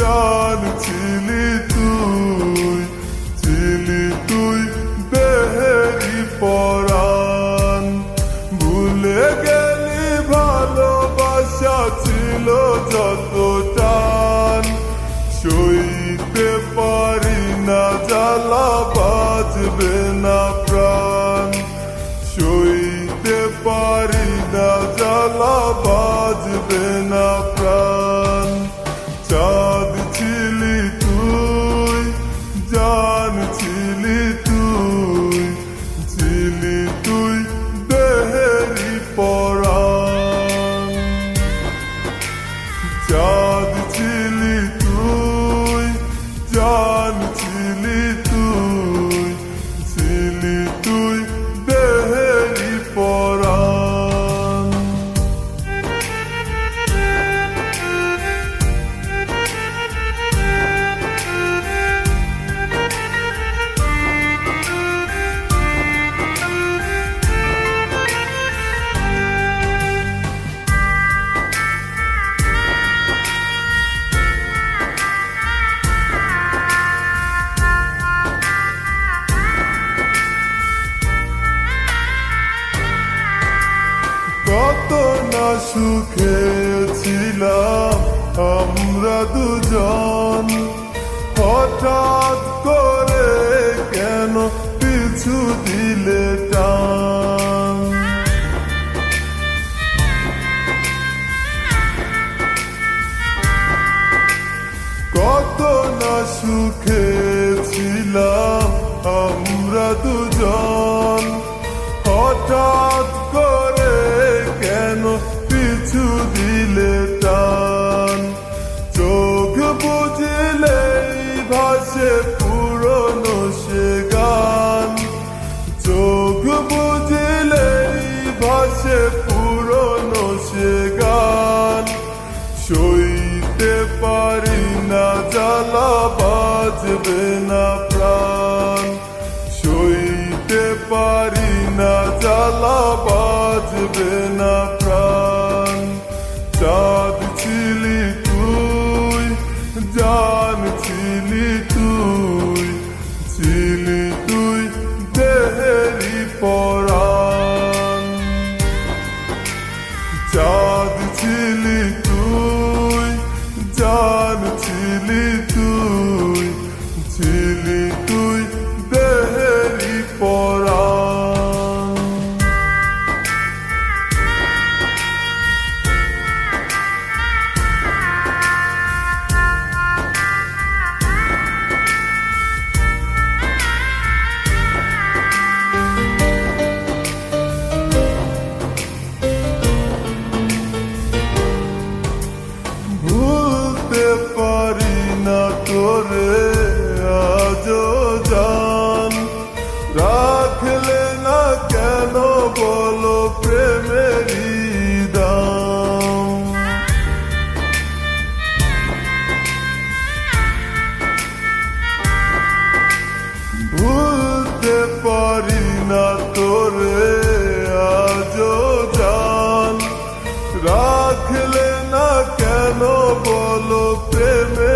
জান ছিলি তুই দেহেরি পরাণ। ভুলে গেলি ভালোবাসা ছিল যত টান, সইতে পারি না জ্বালা বাজবে না প্রাণ, সইতে পারি না জ্বালা বাজবে না প্রাণ। চাঁদ ছিলি তুই, জান ছিলি তুই দেহেরি পরাণ। চাঁদ ছিলি তুই, জান ছিলি তুই দেহেরি পরাণ। কত না সুখে ছিলাম আমরা দুজন, হঠাৎ করে কেন পিছু দিলে টান। কত না সুখে ছিলাম আমরা দুজন, হঠাৎ করে কেন পিছু দিলে টান। চোখ বুঝলেই ভাসে পুরনো সে গান, চোখ বুঝলেই ভাসে পুরনো সে গান। সইতে পারি না জ্বালা বাজবে না প্রাণ, সইতে পারি না জ্বালা বাজবে না প্রাণ। চাঁদ ছিলি তুই, জান ছিলি তুই দেহেরি পরাণ। চাঁদ ছিলি তুই, জান ছিলি তুই দেহেরি পরাণ। ভুলতে পারি না তোরে আজও জান, রাখলে না কেন বলো প্রেমেরই দাম। ভুলতে পারি না তোরে আজও জান, রাখলে না কেন বলো প্রেমে